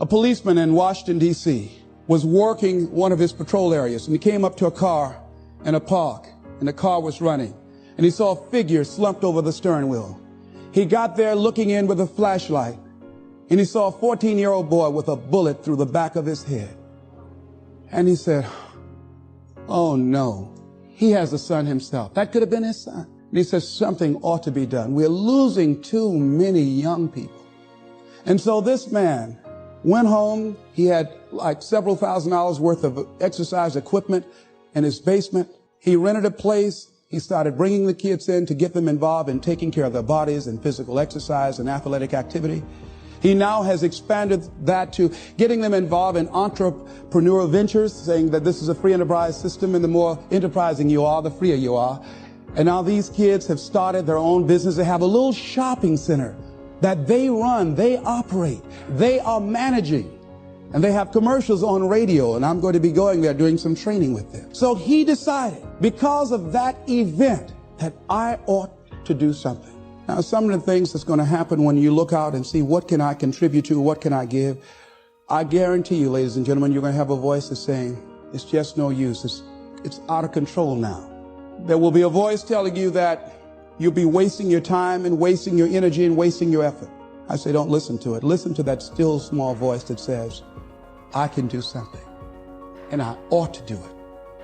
A policeman in Washington, D.C. was working one of his patrol areas, and he came up to a car in a park, and the car was running, and he saw a figure slumped over the steering wheel. He got there looking in with a flashlight, and he saw a 14-year-old boy with a bullet through the back of his head. And he said, oh no, he has a son himself. That could have been his son. And he says, something ought to be done. We're losing too many young people. And so this man went home. He had like several $1,000s worth of exercise equipment in his basement. He rented a place. He started bringing the kids in to get them involved in taking care of their bodies and physical exercise and athletic activity. He now has expanded that to getting them involved in entrepreneurial ventures, saying that this is a free enterprise system, and the more enterprising you are, the freer you are. And now these kids have started their own business. They have a little shopping center that they run, they operate, they are managing, and they have commercials on radio, and I'm going to be going there doing some training with them. So he decided, because of that event, that I ought to do something. Now, some of the things that's going to happen when you look out and see what can I contribute to, what can I give, I guarantee you, ladies and gentlemen, you're going to have a voice that's saying, it's just no use, it's out of control now. There will be a voice telling you that you'll be wasting your time and wasting your energy and wasting your effort. I say, don't listen to it. Listen to that still small voice that says, I can do something, and I ought to do it.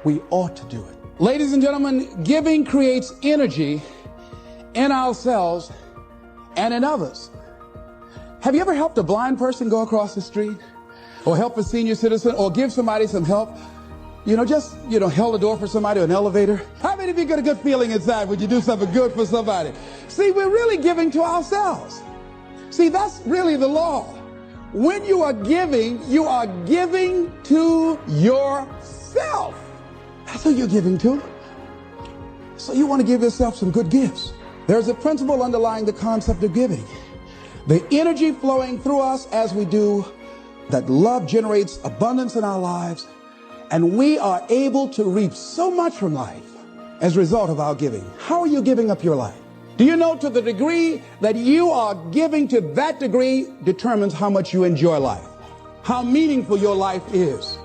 We ought to do it. Ladies and gentlemen, giving creates energy in ourselves and in others. Have you ever helped a blind person go across the street, or help a senior citizen, or give somebody some help? Held the door for somebody, or an elevator. How many of you get a good feeling inside when you do something good for somebody? See, we're really giving to ourselves. See, that's really the law. When you are giving to yourself. That's who you're giving to. So you want to give yourself some good gifts. There's a principle underlying the concept of giving. The energy flowing through us as we do, that love generates abundance in our lives, and we are able to reap so much from life as a result of our giving. How are you giving up your life? Do you know, to the degree that you are giving, to that degree determines how much you enjoy life, how meaningful your life is.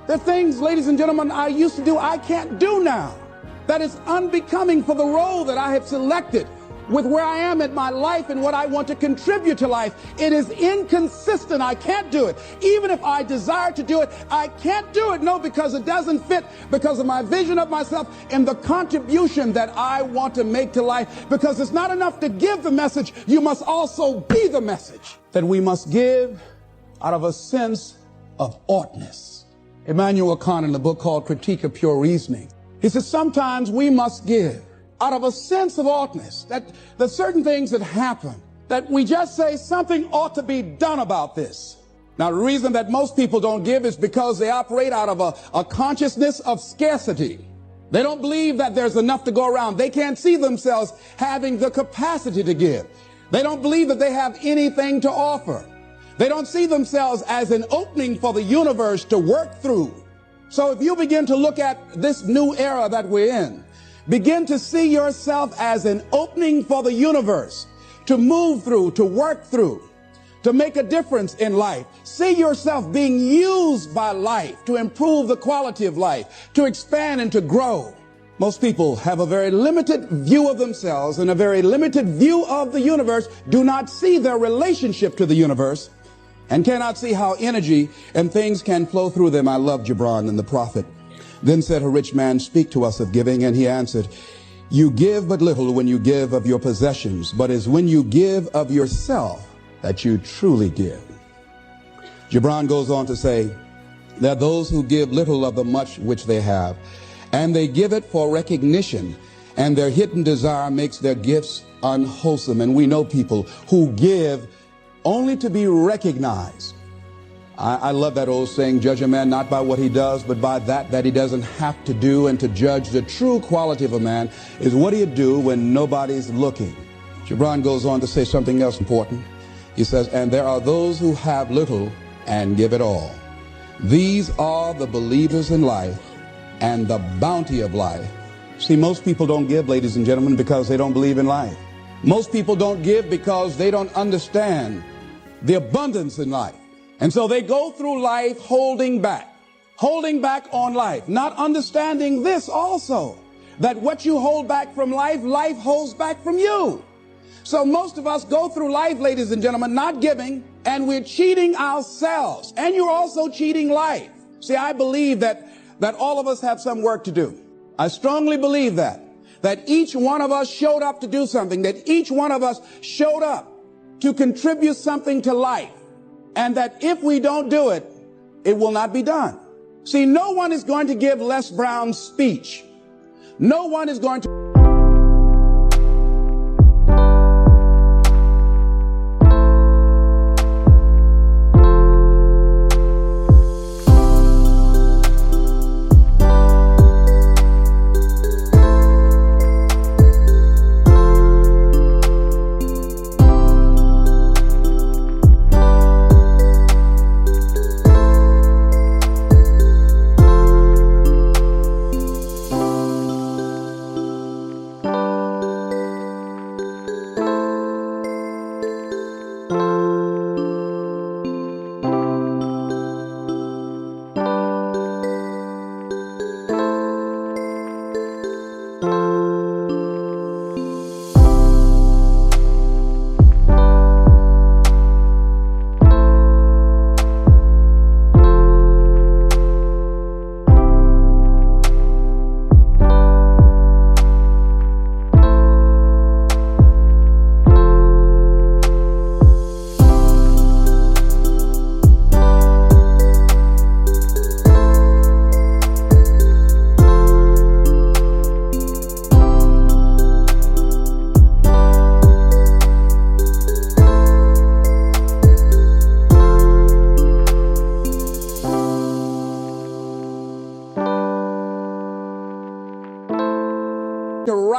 There are things, ladies and gentlemen, I used to do I can't do now. That is unbecoming for the role that I have selected with where I am in my life and what I want to contribute to life. It is inconsistent. I can't do it. Even if I desire to do it, I can't do it. No, because it doesn't fit, because of my vision of myself and the contribution that I want to make to life. Because it's not enough to give the message. You must also be the message. That we must give out of a sense of oughtness. Immanuel Kant, in a book called Critique of Pure Reasoning, he says sometimes we must give out of a sense of oughtness, that there's certain things that happen, that we just say something ought to be done about this. Now, the reason that most people don't give is because they operate out of a consciousness of scarcity. They don't believe that there's enough to go around. They can't see themselves having the capacity to give. They don't believe that they have anything to offer. They don't see themselves as an opening for the universe to work through. So if you begin to look at this new era that we're in, begin to see yourself as an opening for the universe to move through, to work through, to make a difference in life. See yourself being used by life to improve the quality of life, to expand and to grow. Most people have a very limited view of themselves and a very limited view of the universe, do not see their relationship to the universe, and cannot see how energy and things can flow through them. I love Gibran and the prophet. Then said a rich man, speak to us of giving. And he answered, you give but little when you give of your possessions, but it's when you give of yourself that you truly give. Gibran goes on to say, there are those who give little of the much which they have, and they give it for recognition, and their hidden desire makes their gifts unwholesome. And we know people who give only to be recognized. I love that old saying, judge a man not by what he does, but by that he doesn't have to do. And to judge the true quality of a man is what he'll do when nobody's looking. Gibran goes on to say something else important. He says, and there are those who have little and give it all. These are the believers in life and the bounty of life. See, most people don't give, ladies and gentlemen, because they don't believe in life. Most people don't give because they don't understand the abundance in life. And so they go through life holding back on life, not understanding this also, that what you hold back from life, life holds back from you. So most of us go through life, ladies and gentlemen, not giving, and we're cheating ourselves, and you're also cheating life. See, I believe that all of us have some work to do. I strongly believe that each one of us showed up to do something, that each one of us showed up to contribute something to life, and that if we don't do it, it will not be done. See, no one is going to give Les Brown's speech. No one is going to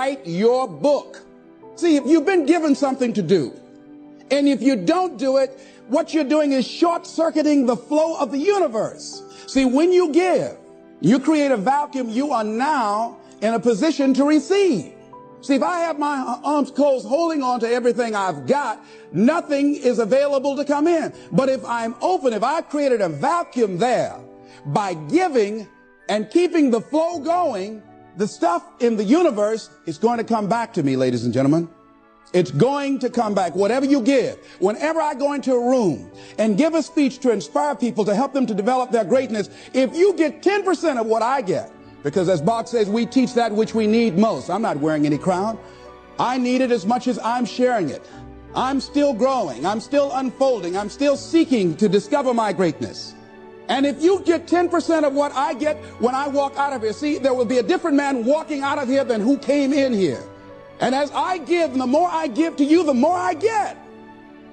write your book. See, if you've been given something to do, and if you don't do it, what you're doing is short-circuiting the flow of the universe. See, when you give, you create a vacuum. You are now in a position to receive. See, if I have my arms closed, holding on to everything I've got, nothing is available to come in. But if I'm open, if I've created a vacuum there by giving and keeping the flow going, the stuff in the universe is going to come back to me, ladies and gentlemen. It's going to come back. Whatever you give, whenever I go into a room and give a speech to inspire people, to help them to develop their greatness, if you get 10% of what I get, because as Bach says, we teach that which we need most. I'm not wearing any crown. I need it as much as I'm sharing it. I'm still growing. I'm still unfolding. I'm still seeking to discover my greatness. And if you get 10% of what I get when I walk out of here, see, there will be a different man walking out of here than who came in here. And as I give, the more I give to you, the more I get.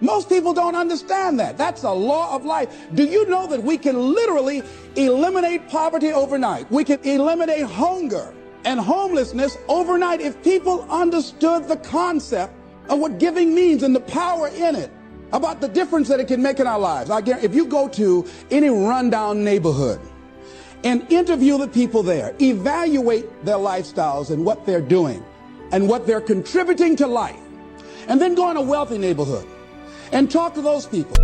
Most people don't understand that. That's a law of life. Do you know that we can literally eliminate poverty overnight? We can eliminate hunger and homelessness overnight if people understood the concept of what giving means and the power in it, about the difference that it can make in our lives. I guarantee, if you go to any rundown neighborhood and interview the people there, evaluate their lifestyles and what they're doing and what they're contributing to life, and then go in a wealthy neighborhood and talk to those people.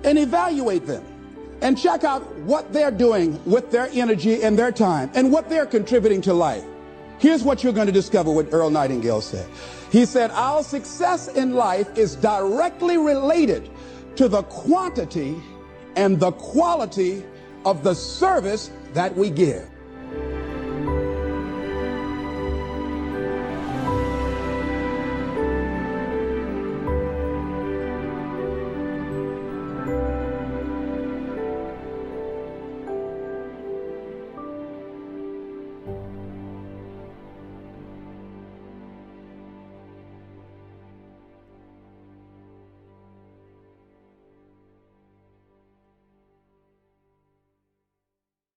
And evaluate them and check out what they're doing with their energy and their time and what they're contributing to life. Here's what you're going to discover what Earl Nightingale said. He said, our success in life is directly related to the quantity and the quality of the service that we give.